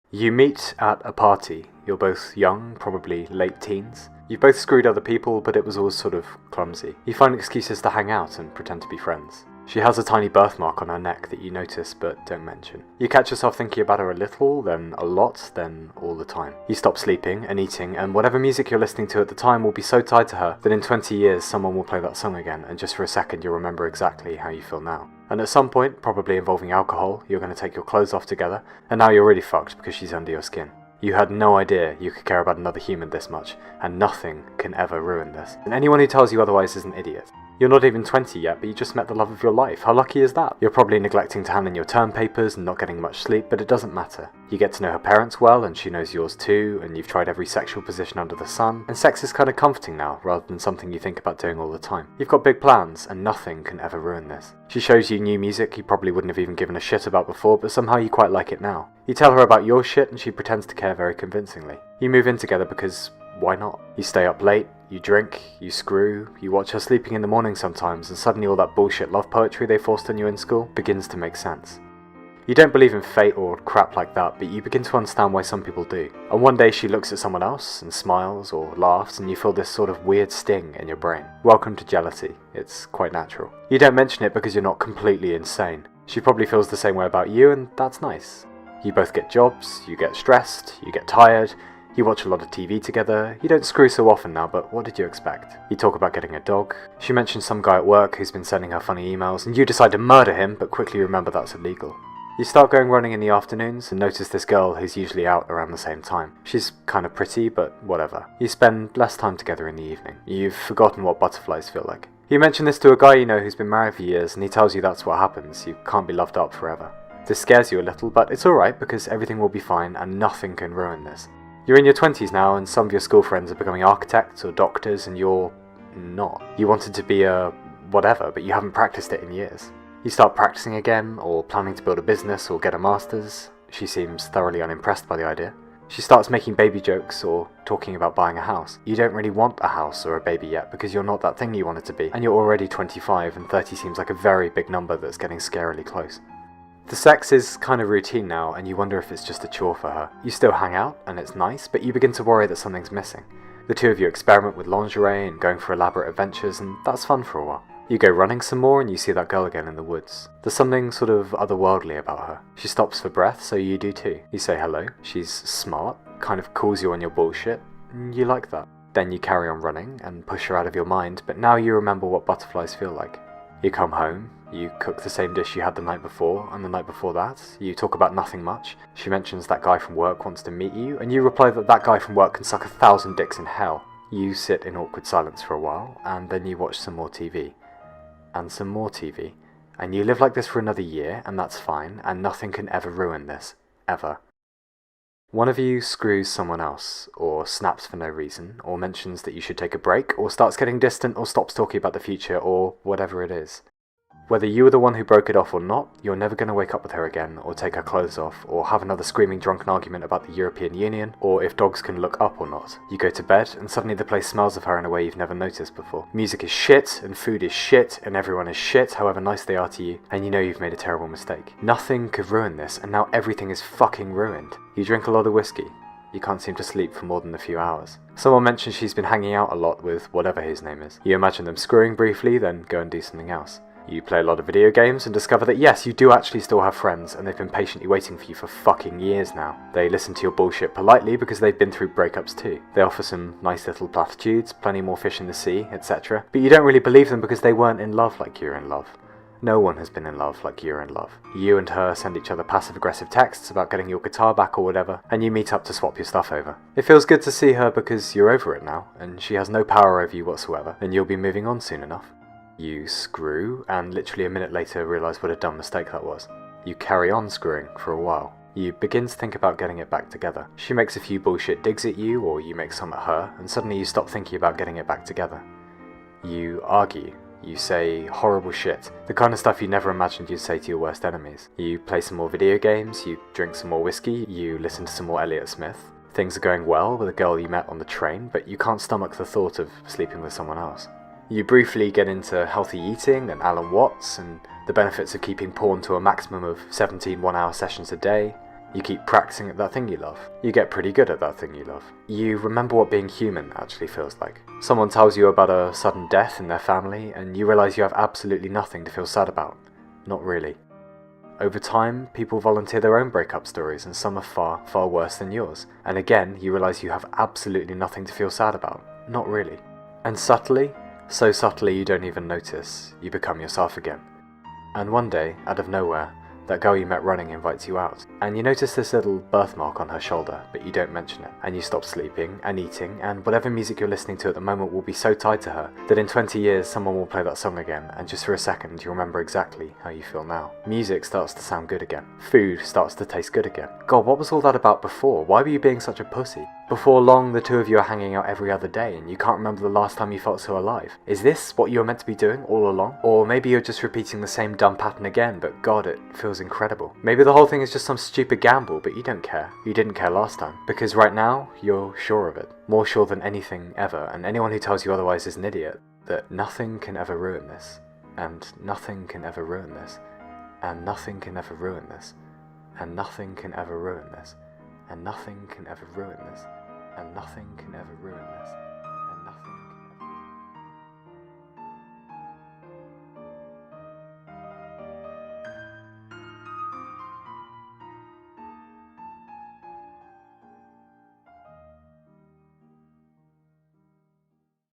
You meet at a party. You're both young, probably late teens. You've both screwed other people, but it was all sort of clumsy. You find excuses to hang out and pretend to be friends. She has a tiny birthmark on her neck that you notice but don't mention. You catch yourself thinking about her a little, then a lot, then all the time. You stop sleeping and eating, and whatever music you're listening to at the time will be so tied to her that in 20 years someone will play that song again, and just for a second you'll remember exactly how you feel now. And at some point, probably involving alcohol, you're going to take your clothes off together, and now you're really fucked because she's under your skin. You had no idea you could care about another human this much, and nothing can ever ruin this. And anyone who tells you otherwise is an idiot. You're not even 20 yet, but you just met the love of your life. How lucky is that? You're probably neglecting to hand in your term papers and not getting much sleep, but it doesn't matter. You get to know her parents well, and she knows yours too, and you've tried every sexual position under the sun, and sex is kind of comforting now, rather than something you think about doing all the time. You've got big plans, and nothing can ever ruin this. She shows you new music you probably wouldn't have even given a shit about before, but somehow you quite like it now. You tell her about your shit, and she pretends to care very convincingly. You move in together because why not? You stay up late, you drink, you screw, you watch her sleeping in the morning sometimes, and suddenly all that bullshit love poetry they forced on you in school begins to make sense. You don't believe in fate or crap like that, but you begin to understand why some people do. And one day she looks at someone else and smiles or laughs, and you feel this sort of weird sting in your brain. Welcome to jealousy. It's quite natural. You don't mention it because you're not completely insane. She probably feels the same way about you, and that's nice. You both get jobs, you get stressed, you get tired. You watch a lot of TV together. You don't screw so often now, but what did you expect? You talk about getting a dog. She mentions some guy at work who's been sending her funny emails, and you decide to murder him, but quickly remember that's illegal. You start going running in the afternoons and notice this girl who's usually out around the same time. She's kind of pretty, but whatever. You spend less time together in the evening. You've forgotten what butterflies feel like. You mention this to a guy you know who's been married for years, and he tells you that's what happens. You can't be loved up forever. This scares you a little, but it's alright because everything will be fine and nothing can ruin this. You're in your 20s now, and some of your school friends are becoming architects or doctors, and you're not. You wanted to be a whatever, but you haven't practiced it in years. You start practicing again, or planning to build a business or get a master's. She seems thoroughly unimpressed by the idea. She starts making baby jokes or talking about buying a house. You don't really want a house or a baby yet because you're not that thing you wanted to be, and you're already 25, and 30 seems like a very big number that's getting scarily close. The sex is kind of routine now, and you wonder if it's just a chore for her. You still hang out, and it's nice, but you begin to worry that something's missing. The two of you experiment with lingerie and going for elaborate adventures, and that's fun for a while. You go running some more, and you see that girl again in the woods. There's something sort of otherworldly about her. She stops for breath, so you do too. You say hello. She's smart, kind of calls you on your bullshit, and you like that. Then you carry on running, and push her out of your mind, but now you remember what butterflies feel like. You come home, you cook the same dish you had the night before, and the night before that. You talk about nothing much. She mentions that guy from work wants to meet you, and you reply that that guy from work can suck 1,000 dicks in hell. You sit in awkward silence for a while, and then you watch some more TV. And some more TV. And you live like this for another year, and that's fine, and nothing can ever ruin this. Ever. One of you screws someone else, or snaps for no reason, or mentions that you should take a break, or starts getting distant, or stops talking about the future, or whatever it is. Whether you were the one who broke it off or not, you're never going to wake up with her again, or take her clothes off, or have another screaming drunken argument about the European Union, or if dogs can look up or not. You go to bed, and suddenly the place smells of her in a way you've never noticed before. Music is shit, and food is shit, and everyone is shit, however nice they are to you, and you know you've made a terrible mistake. Nothing could ruin this, and now everything is fucking ruined. You drink a lot of whiskey. You can't seem to sleep for more than a few hours. Someone mentions she's been hanging out a lot with whatever his name is. You imagine them screwing briefly, then go and do something else. You play a lot of video games and discover that yes, you do actually still have friends, and they've been patiently waiting for you for fucking years now. They listen to your bullshit politely because they've been through breakups too. They offer some nice little platitudes, plenty more fish in the sea, etc. But you don't really believe them because they weren't in love like you're in love. No one has been in love like you're in love. You and her send each other passive-aggressive texts about getting your guitar back or whatever, and you meet up to swap your stuff over. It feels good to see her because you're over it now, and she has no power over you whatsoever, and you'll be moving on soon enough. You screw, and literally a minute later realise what a dumb mistake that was. You carry on screwing for a while. You begin to think about getting it back together. She makes a few bullshit digs at you, or you make some at her, and suddenly you stop thinking about getting it back together. You argue. You say horrible shit, the kind of stuff you never imagined you'd say to your worst enemies. You play some more video games, you drink some more whiskey, you listen to some more Elliott Smith. Things are going well with a girl you met on the train, but you can't stomach the thought of sleeping with someone else. You briefly get into healthy eating and Alan Watts and the benefits of keeping porn to a maximum of 17 one-hour sessions a day. You keep practicing at that thing you love. You get pretty good at that thing you love. You remember what being human actually feels like. Someone tells you about a sudden death in their family, and you realise you have absolutely nothing to feel sad about. Not really. Over time, people volunteer their own breakup stories, and some are far, far worse than yours. And again, you realise you have absolutely nothing to feel sad about. Not really. And subtly, so subtly you don't even notice, you become yourself again. And one day, out of nowhere, that girl you met running invites you out, and you notice this little birthmark on her shoulder, but you don't mention it, and you stop sleeping and eating, and whatever music you're listening to at the moment will be so tied to her that in 20 years someone will play that song again, and just for a second you remember exactly how you feel now. Music starts to sound good again. Food starts to taste good again. God, what was all that about before? Why were you being such a pussy? Before long, the two of you are hanging out every other day, and you can't remember the last time you felt so alive. Is this what you were meant to be doing all along? Or maybe you're just repeating the same dumb pattern again, but God, it feels incredible. Maybe the whole thing is just some stupid gamble, but you don't care. You didn't care last time. Because right now, you're sure of it. More sure than anything ever, and anyone who tells you otherwise is an idiot. That nothing can ever ruin this. And nothing can ever ruin this. And nothing can ever ruin this. And nothing can ever ruin this. And nothing can ever ruin this. And nothing can ever ruin this.